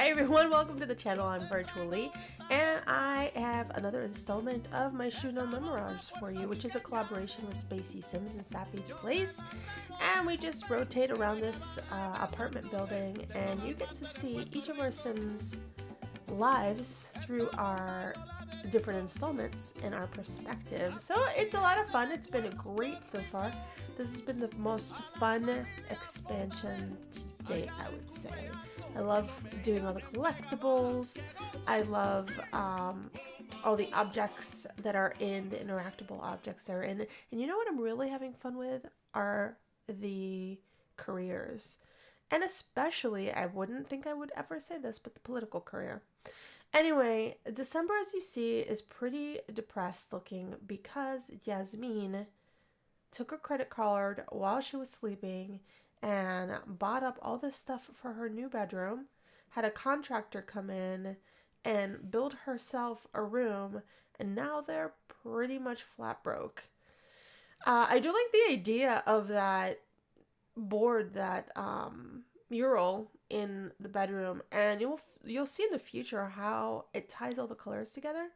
Hey everyone, welcome to the channel. I'm Virtualee, and I have another installment of Myshuno Memoirs for you, which is a collaboration with Spacey Sims and Sappy's Place. And we just rotate around this apartment building, and you get to see each of our Sims' lives through our different installments and our perspective. So it's a lot of fun. It's been great so far. This has been the most fun expansion to date, I would say. I love doing all the collectibles. I love all the objects that are in, the interactable objects that are in. And you know what I'm really having fun with are the careers. And especially, I wouldn't think I would ever say this, but the political career. Anyway, December, as you see, is pretty depressed looking because Yasmin took her credit card while she was sleeping and bought up all this stuff for her new bedroom, had a contractor come in and build herself a room, and now they're pretty much flat broke. I do like the idea of that board, that mural in the bedroom, and you'll see in the future how it ties all the colors together.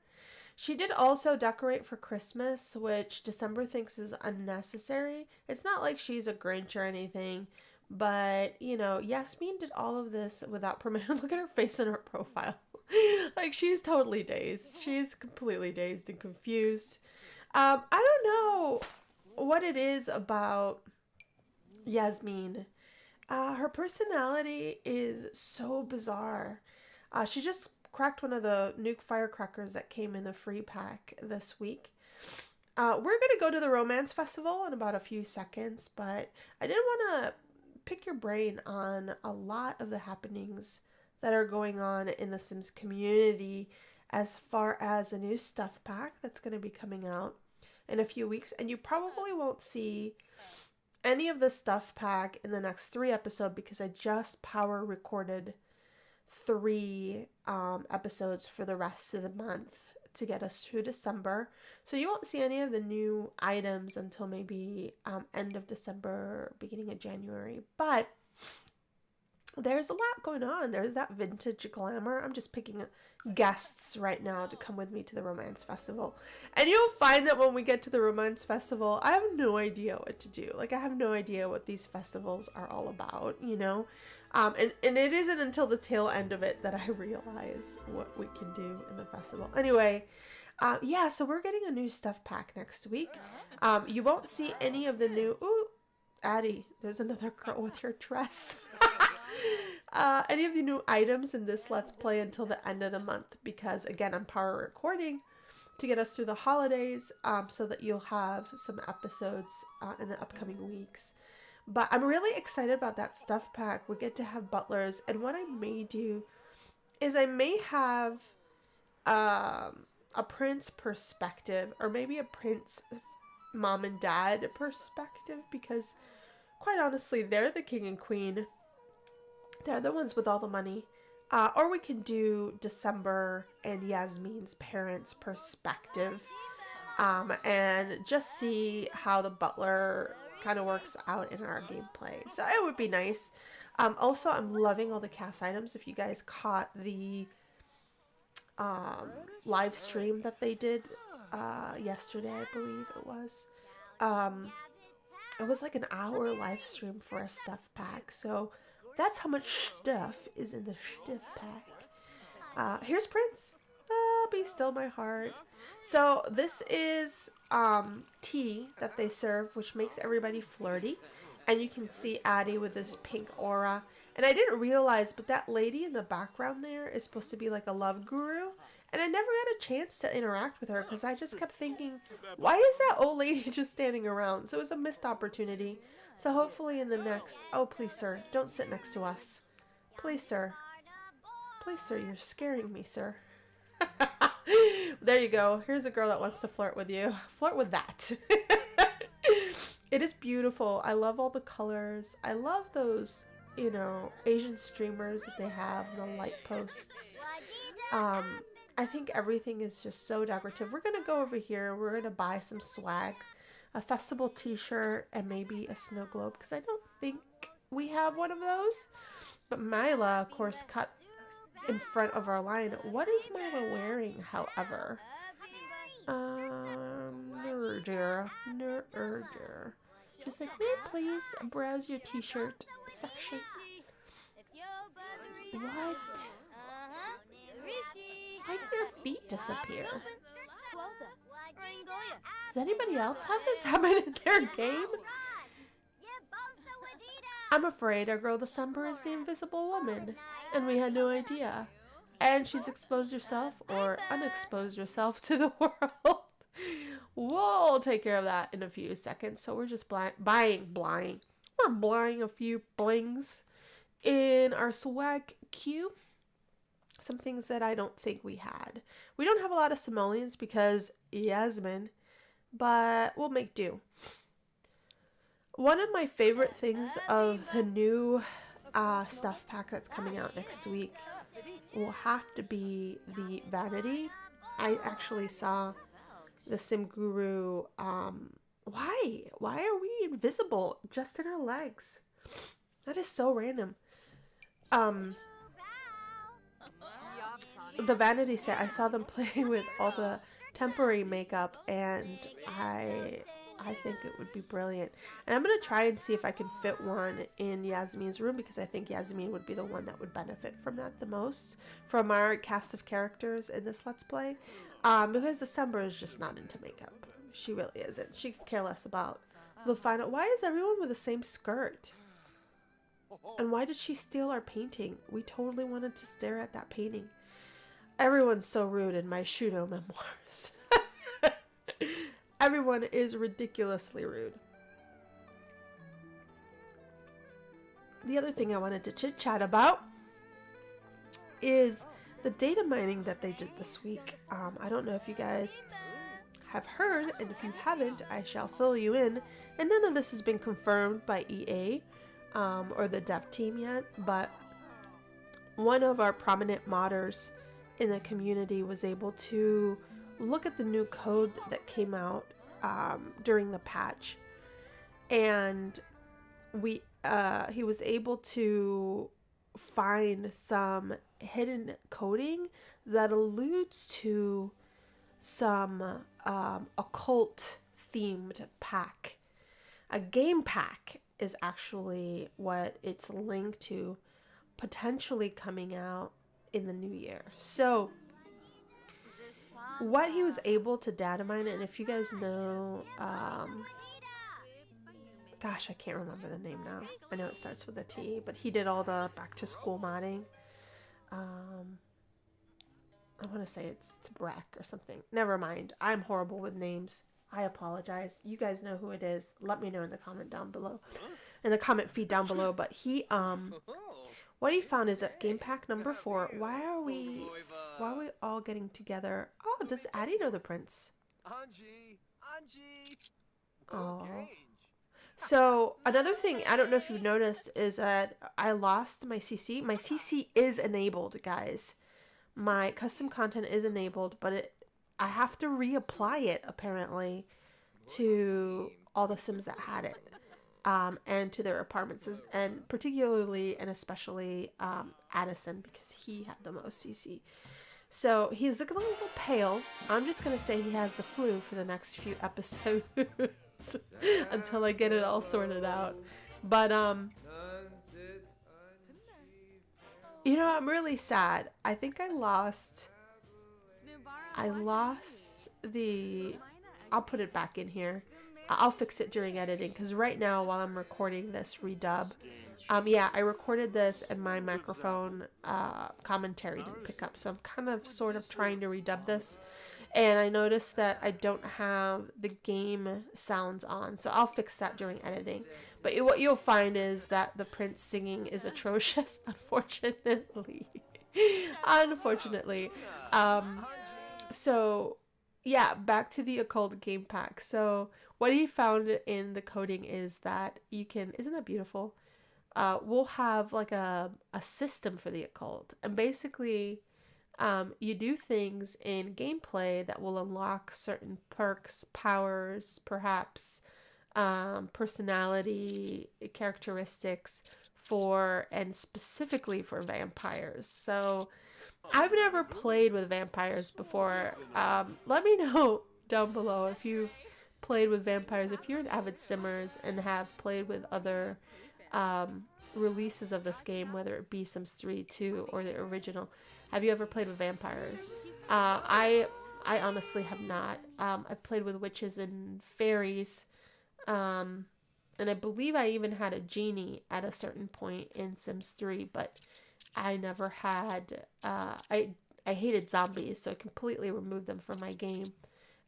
She did also decorate for Christmas, which December thinks is unnecessary. It's not like she's a Grinch or anything, but, you know, Yasmin did all of this without permission. Look at her face in her profile. Like, she's totally dazed. She's completely dazed and confused. I don't know what it is about Yasmin. Her personality is so bizarre. She just cracked one of the nuke firecrackers that came in the free pack this week. We're going to go to the romance festival in about a few seconds, but I did want to pick your brain on a lot of the happenings that are going on in the Sims community as far as a new stuff pack that's going to be coming out in a few weeks. And you probably won't see any of the stuff pack in the next 3 episodes because I just power recorded 3 episodes for the rest of the month to get us through December. So you won't see any of the new items until maybe end of December, beginning of January. But there's a lot going on. There's that vintage glamour. I'm just picking guests right now to come with me to the romance festival. And you'll find that when we get to the romance festival, I have no idea what to do. Like, I have no idea what these festivals are all about, you know? And it isn't until the tail end of it that I realize what we can do in the festival. Anyway, yeah, so we're getting a new stuff pack next week. You won't see any of the new... Ooh, Addie, there's another girl with your dress. Any of the new items in this Let's Play until the end of the month because, again, I'm power recording to get us through the holidays so that you'll have some episodes in the upcoming weeks. But I'm really excited about that stuff pack. We get to have butlers, and what I may do is I may have a prince perspective, or maybe a prince mom and dad perspective, because quite honestly, they're the king and queen. They're the ones with all the money. Or we can do December and Yasmin's parents' perspective and just see how the butler kind of works out in our gameplay. So it would be nice. Also, I'm loving all the cast items. If you guys caught the live stream that they did yesterday, I believe it was. It was like an hour live stream for a stuff pack. So that's how much stuff is in the stuff pack. Here's Prince. Be still my heart. So this is tea that they serve, which makes everybody flirty. And you can see Addie with this pink aura. And I didn't realize, but that lady in the background there is supposed to be like a love guru. And I never had a chance to interact with her because I just kept thinking, why is that old lady just standing around? So it was a missed opportunity. So hopefully in the next... Oh, please, sir. Don't sit next to us. Please, sir. Please, sir. You're scaring me, sir. There you go. Here's a girl that wants to flirt with you. Flirt with that. It is beautiful. I love all the colors. I love those, you know, Asian streamers that they have, the light posts. I think everything is just so decorative. We're going to go over here. We're going to buy some swag. A festival t-shirt and maybe a snow globe because I don't think we have one of those. But Myla, of course, cut in front of our line. What is Milo wearing, however? Nerder. Just like, may I please browse your t-shirt section? What? Why did her feet disappear? Does anybody else have this happen in their game? I'm afraid our girl December is the invisible woman, and we had no idea. And she's exposed herself, or unexposed herself, to the world. We'll take care of that in a few seconds. So we're just buying a few blings in our swag queue. Some things that I don't think we had. We don't have a lot of simoleons because Yasmin, but we'll make do. One of my favorite things of the new stuff pack that's coming out next week will have to be the vanity. I actually saw the Sim Guru. Why are we invisible just in our legs? That is so random. The vanity set, I saw them play with all the temporary makeup, and I think it would be brilliant. And I'm going to try and see if I can fit one in Yasmin's room, because I think Yasmin would be the one that would benefit from that the most, from our cast of characters in this Let's Play. Because December is just not into makeup. She really isn't. She could care less about the final. Why is everyone with the same skirt? And why did she steal our painting? We totally wanted to stare at that painting. Everyone's so rude in Myshuno Memoirs. Everyone is ridiculously rude. The other thing I wanted to chit chat about is the data mining that they did this week. I don't know if you guys have heard, and if you haven't, I shall fill you in. And none of this has been confirmed by EA or the dev team yet, but one of our prominent modders in the community was able to look at the new code that came out during the patch, and he was able to find some hidden coding that alludes to some occult themed pack. A game pack is actually what it's linked to, potentially coming out in the new year. So what he was able to data mine, and if you guys know, gosh, I can't remember the name now. I know it starts with a T, but he did all the back to school modding. I want to say it's Tabrek or something. Never mind. I'm horrible with names. I apologize. You guys know who it is. Let me know in the comment down below, in the comment feed down below. But he, what he found is that game pack number 4. Why are we all getting together? Oh, does Addie know the prince? Oh. So another thing, I don't know if you noticed, is that I lost my CC. My CC is enabled, guys. My custom content is enabled, but I have to reapply it apparently to all the Sims that had it, and to their apartments, and particularly and especially Addison, because he had the most CC. So he's looking a little pale. I'm just gonna say he has the flu for the next few episodes until I get it all sorted out. But you know, I'm really sad. I think I lost the, I'll put it back in here. I'll fix it during editing, because right now while I'm recording this redub, yeah, I recorded this and my microphone commentary didn't pick up, so I'm kind of sort of trying to redub this, and I noticed that I don't have the game sounds on, so I'll fix that during editing. But what you'll find is that the prince singing is atrocious, unfortunately. Unfortunately. So yeah, back to the occult game pack. So what he found in the coding is that you can, isn't that beautiful? We'll have like a system for the occult, and basically you do things in gameplay that will unlock certain perks, powers, perhaps personality characteristics and specifically for vampires. So I've never played with vampires before. Let me know down below if you've played with vampires, if you're an avid simmers and have played with other releases of this game, whether it be Sims 3, 2, or the original. Have you ever played with vampires? I honestly have not. I've played with witches and fairies, and I believe I even had a genie at a certain point in Sims 3, but I never had, I hated zombies, so I completely removed them from my game,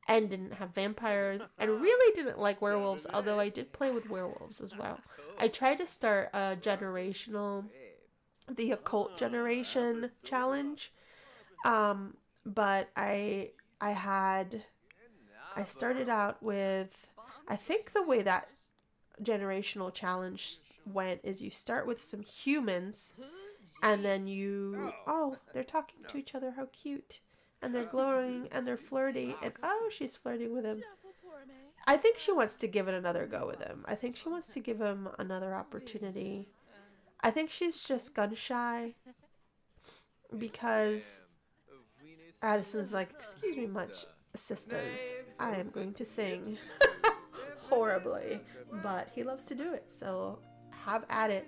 and didn't have vampires, and really didn't like werewolves, although I did play with werewolves as well. I tried to start a the occult generation challenge, but I started out with, I think the way that generational challenge went is you start with some humans, and then oh, they're talking to each other, how cute, and they're glowing, and they're flirty, and oh, she's flirting with him. I think she wants to give it another go with him. I think she wants to give him another opportunity. I think she's just gun shy, because Addison's like, excuse me much, sisters, I am going to sing horribly, but he loves to do it, so have at it.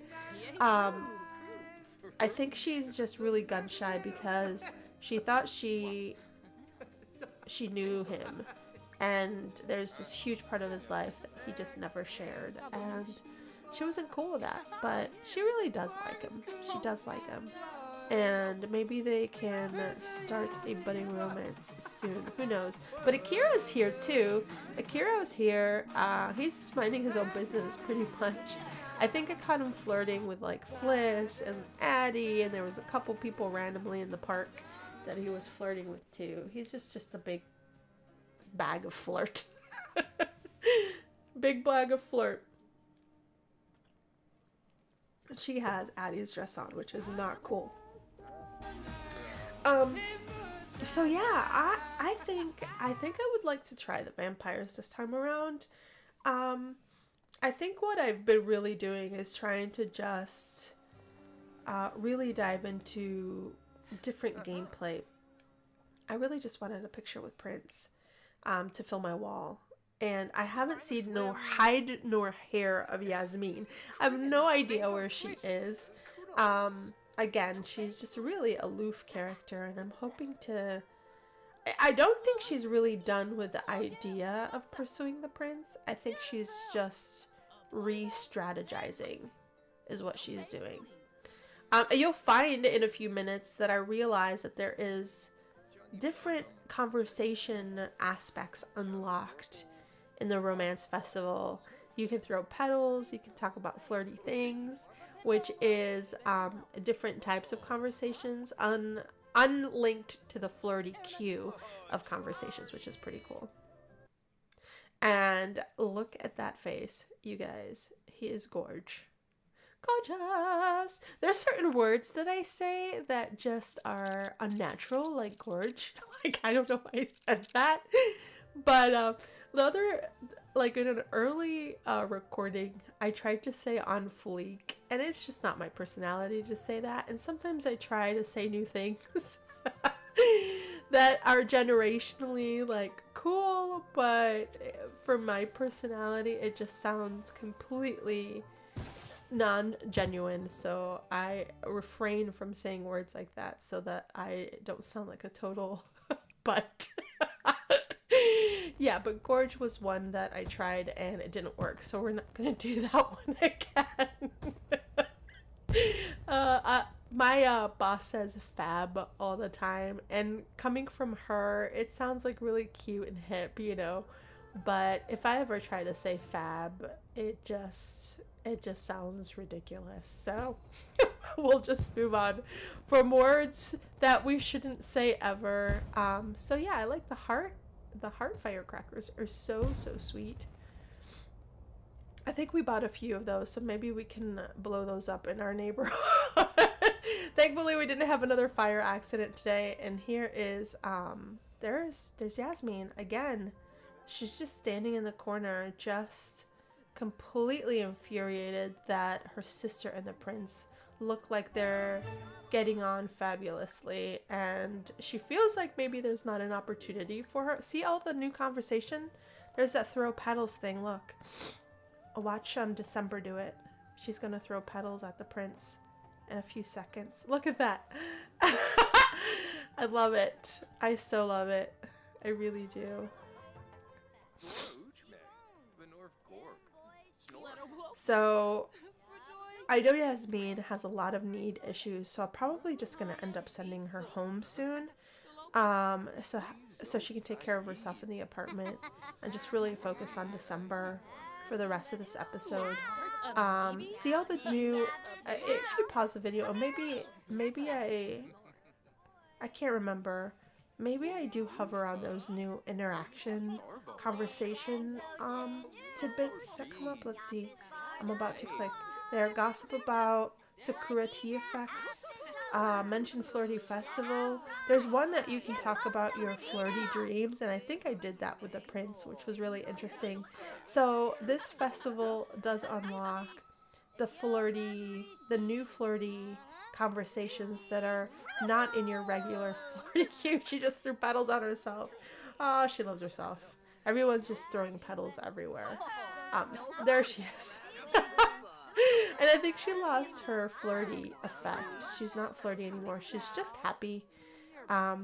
I think she's just really gun shy because she thought she knew him, and there's this huge part of his life that he just never shared, and she wasn't cool with that, but she really does like him. She does like him. And maybe they can start a budding romance soon. Who knows? But Akira's here too. Akira's here. He's just minding his own business pretty much. I think I caught him flirting with like Fliss and Addie, and there was a couple people randomly in the park that he was flirting with too. He's just a big bag of flirt. Big bag of flirt. She has Addie's dress on, which is not cool. So yeah, I think I would like to try the vampires this time around. I think what I've been really doing is trying to just really dive into different gameplay. I really just wanted a picture with Prince to fill my wall. And I haven't seen no hide nor hair of Yasmin. I have no idea where she is. Again, she's just a really aloof character, and I'm hoping to... I don't think she's really done with the idea of pursuing the prince. I think she's just re-strategizing is what she's doing. You'll find in a few minutes that I realize that there is different conversation aspects unlocked in the romance festival. You can throw petals, you can talk about flirty things, which is different types of conversations unlinked to the flirty queue of conversations, which is pretty cool. And look at that face, you guys. He is gorge. Gorgeous! There's certain words that I say that just are unnatural, like gorge. Like, I don't know why I said that. But the other, like in an early recording, I tried to say on fleek, and it's just not my personality to say that. And sometimes I try to say new things that are generationally like cool, but for my personality, it just sounds completely non-genuine. So I refrain from saying words like that so that I don't sound like a total butt. Yeah, but gorge was one that I tried and it didn't work, so we're not gonna do that one again. My boss says fab all the time, and coming from her, it sounds like really cute and hip, you know, but if I ever try to say fab, it just sounds ridiculous. So we'll just move on from words that we shouldn't say ever. So yeah, I like the heart firecrackers are so sweet. I think we bought a few of those, so maybe we can blow those up in our neighborhood. Thankfully we didn't have another fire accident today. And here is there's Yasmin again. She's just standing in the corner, just completely infuriated that her sister and the prince look like they're getting on fabulously, and she feels like maybe there's not an opportunity for her. See all the new conversation? There's that throw petals thing, look. Watch December do it. She's gonna throw petals at the prince in a few seconds. Look at that. I love it. I so love it. I really do. So I know Yasmin has a lot of need issues, so I'm probably just gonna end up sending her home soon, so she can take care of herself in the apartment and just really focus on December for the rest of this episode. See all the new, if you pause the video, or maybe I can't remember. Maybe I do hover on those new interaction, conversation tidbits that come up. Let's see. I'm about to click. There, gossip about Sakura tea effects. Mention flirty festival. There's one that you can talk about your flirty dreams, and I think I did that with the prince, which was really interesting. So this festival does unlock the new flirty conversations that are not in your regular flirty queue. She just threw petals on herself. Oh, she loves herself. Everyone's just throwing petals everywhere. There she is. And I think she lost her flirty effect. She's not flirty anymore. She's just happy. I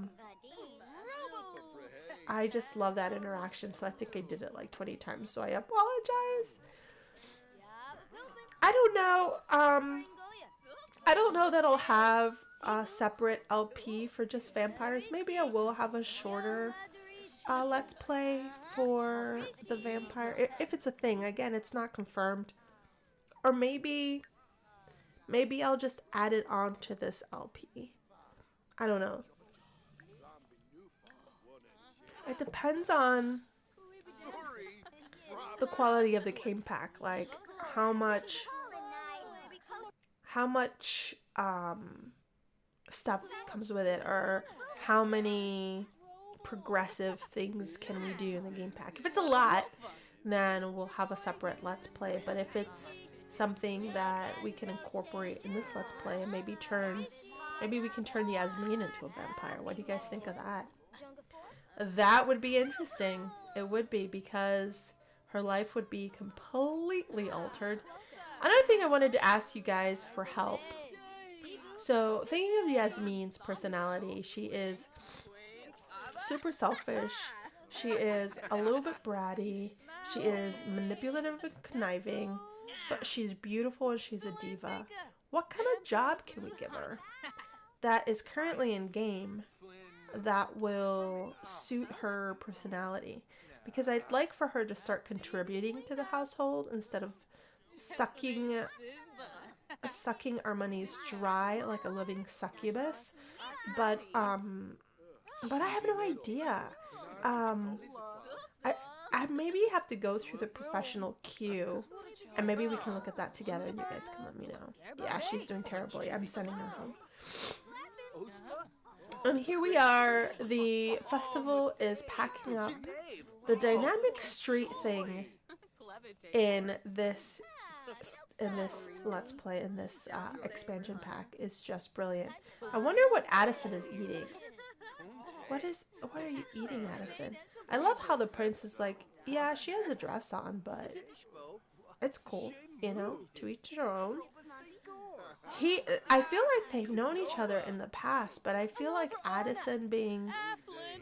just love that interaction, so I think I did it like 20 times, so I apologize. I don't know. I don't know that I'll have a separate LP for just vampires. Maybe I will have a shorter Let's Play for the vampire. If it's a thing. Again, it's not confirmed. Or maybe I'll just add it on to this LP. I don't know. It depends on the quality of the game pack, like how much stuff comes with it, or how many progressive things can we do in the game pack. If it's a lot, then we'll have a separate Let's Play, but if it's something that we can incorporate in this Let's Play and maybe we can turn Yasmin into a vampire. What do you guys think of that? That would be interesting. It would be, because her life would be completely altered. Another thing I wanted to ask you guys for help. So thinking of Yasmin's personality, she is super selfish. She is a little bit bratty. She is manipulative and conniving. But she's beautiful and she's a diva. What kind of job can we give her that is currently in game that will suit her personality? Because I'd like for her to start contributing to the household instead of sucking our monies dry like a living succubus. But I have no idea. I maybe have to go through the professional queue, and maybe we can look at that together and you guys can let me know. Yeah, she's doing terribly. I'm sending her home. And here we are. The festival is packing up. The dynamic street thing in this Let's Play, in this expansion pack, is just brilliant. I wonder what Addison is eating. What are you eating, Addison? I love how the prince is like, yeah, she has a dress on, but it's cool, you know, to each their own. I feel like they've known each other in the past, but I feel like Addison, being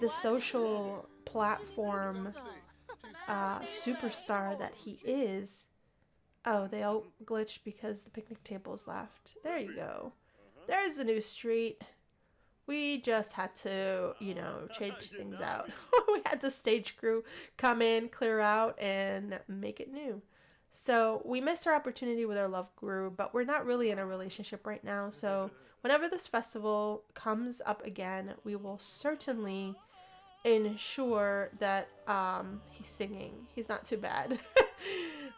the social platform superstar that he is. Oh, they all glitched because the picnic table's left. There you go. There's a new street. We just had to, you know, change things out. We had the stage crew come in, clear out, and make it new. So we missed our opportunity with our love guru, but we're not really in a relationship right now. So whenever this festival comes up again, we will certainly ensure that he's singing. He's not too bad.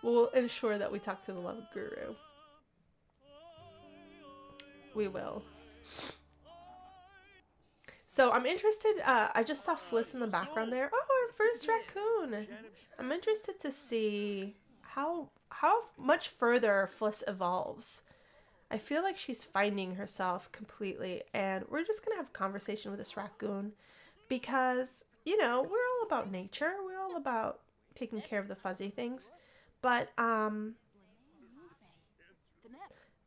We'll ensure that we talk to the love guru. We will. So I'm interested, I just saw Fliss in the background there. Oh, our first raccoon. I'm interested to see how much further Fliss evolves. I feel like she's finding herself completely, and we're just gonna have a conversation with this raccoon because, you know, we're all about nature. We're all about taking care of the fuzzy things. But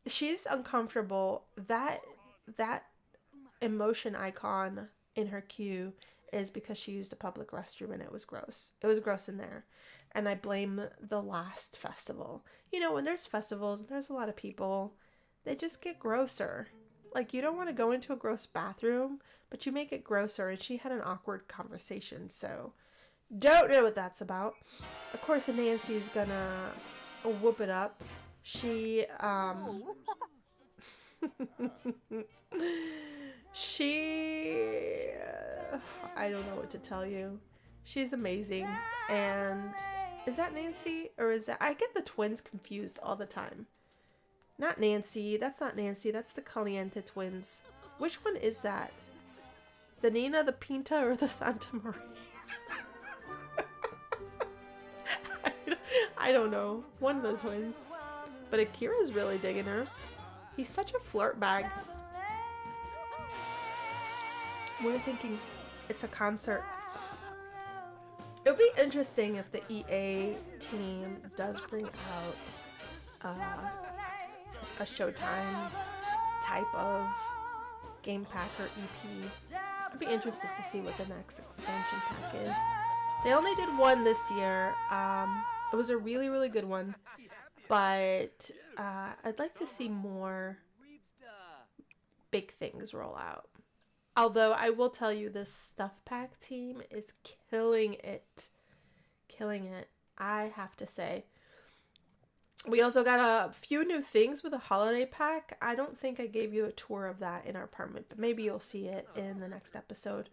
she's uncomfortable. That emotion icon in her queue is because she used a public restroom and it was gross. It was gross in there. And I blame the last festival. You know, when there's festivals and there's a lot of people, they just get grosser. Like, you don't want to go into a gross bathroom, but you make it grosser. And she had an awkward conversation, so don't know what that's about. Of course, Nancy's gonna whoop it up. She, she, I don't know what to tell you. She's amazing. And is that Nancy? Or is that, I get the twins confused all the time. Not Nancy. That's not Nancy. That's the Caliente twins. Which one is that? The Nina, the Pinta, or the Santa Maria? I don't know. One of the twins. But Akira's really digging her. He's such a flirt bag. We're thinking it's a concert. It would be interesting if the EA team does bring out a Showtime type of game pack or EP. I'd be interested to see what the next expansion pack is. They only did one this year. It was a really, really good one. But I'd like to see more big things roll out. Although I will tell you, this stuff pack team is killing it. Killing it, I have to say. We also got a few new things with a holiday pack. I don't think I gave you a tour of that in our apartment, but maybe you'll see it in the next episode.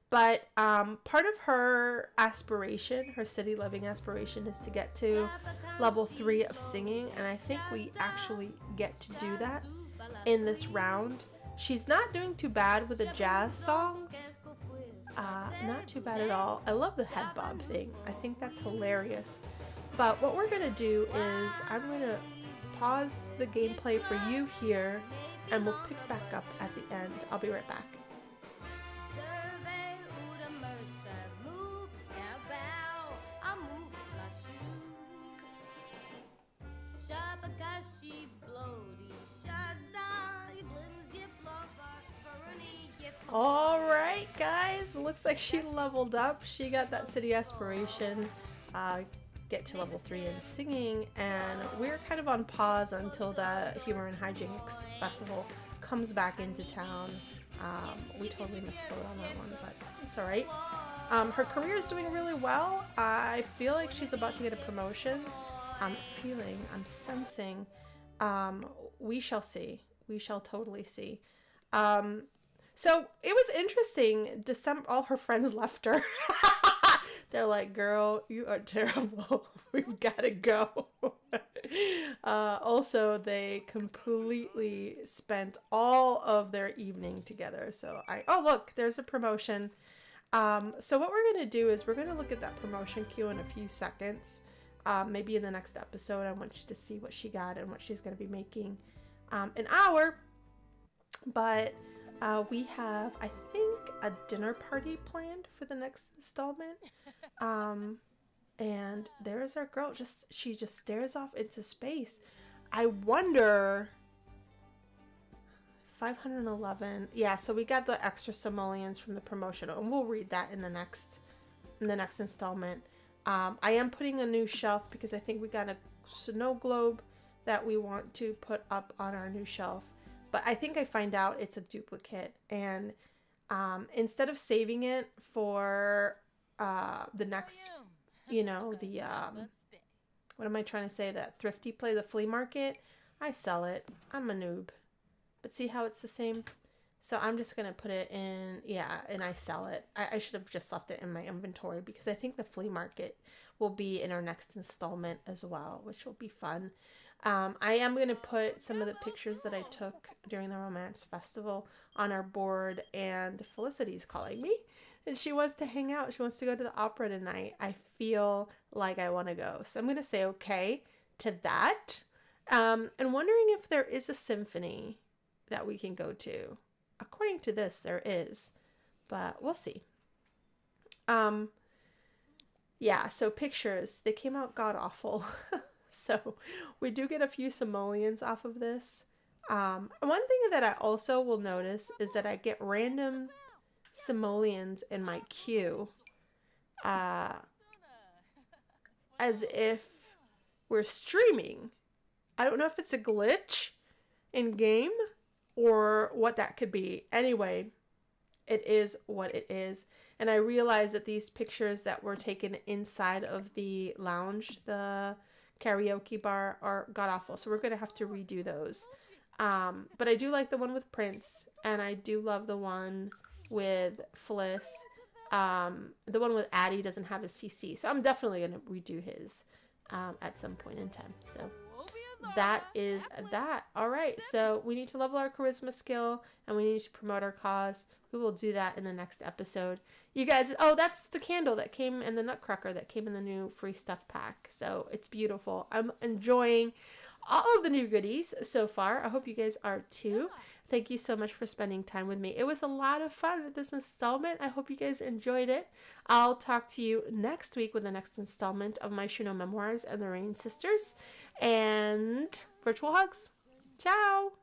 But part of her aspiration, her city living aspiration, is to get to level 3 of singing. And I think we actually get to do that in this round. She's not doing too bad with the jazz songs. Not too bad at all. I love the head bob thing. I think that's hilarious. But what we're going to do is I'm going to pause the gameplay for you here, and we'll pick back up at the end. I'll be right back. Alright guys, looks like she leveled up. She got that city aspiration, get to level 3 in singing, and we're kind of on pause until the Humor and Hijinks Festival comes back into town. We totally missed out on that one, but it's alright. Her career is doing really well. I feel like she's about to get a promotion. I'm sensing. We shall see. We shall totally see. So it was interesting. December, all her friends left her. They're like, girl, you are terrible. We've got to go. Also, they completely spent all of their evening together. So oh, look, there's a promotion. So what we're going to do is we're going to look at that promotion queue in a few seconds. Maybe in the next episode. I want you to see what she got and what she's going to be making an hour. But we have, I think, a dinner party planned for the next installment. And there's our girl. She just stares off into space. I wonder... 511. Yeah, so we got the extra simoleons from the promotion, and we'll read that in the next installment. I am putting a new shelf because I think we got a snow globe that we want to put up on our new shelf. But I think I find out it's a duplicate, and instead of saving it for the next, you know, the what am I trying to say? That thrifty play, the flea market. I sell it. I'm a noob. But see how it's the same? So I'm just going to put it in, yeah, and I sell it. I should have just left it in my inventory because I think the flea market will be in our next installment as well, which will be fun. I am going to put some of the pictures that I took during the Romance Festival on our board, and Felicity's calling me. And she wants to hang out. She wants to go to the opera tonight. I feel like I want to go. So I'm going to say okay to that. And wondering if there is a symphony that we can go to. According to this, there is. But we'll see. Yeah, so pictures. They came out god-awful. So we do get a few simoleons off of this. One thing that I also will notice is that I get random simoleons in my queue. As if we're streaming. I don't know if it's a glitch in game or what that could be. Anyway, it is what it is. And I realized that these pictures that were taken inside of the lounge, the karaoke bar, are god-awful. So we're going to have to redo those. But I do like the one with Prince. And I do love the one with Fliss. The one with Addie doesn't have a CC. So I'm definitely going to redo his at some point in time. So that is that. All right. So we need to level our charisma skill and we need to promote our cause. We will do that in the next episode. You guys, oh, that's the candle that came in the Nutcracker that came in the new free stuff pack. So it's beautiful. I'm enjoying all of the new goodies so far. I hope you guys are too. Thank you so much for spending time with me. It was a lot of fun with this installment. I hope you guys enjoyed it. I'll talk to you next week with the next installment of Myshuno Memoirs and the Rain Sisters. And virtual hugs. Ciao!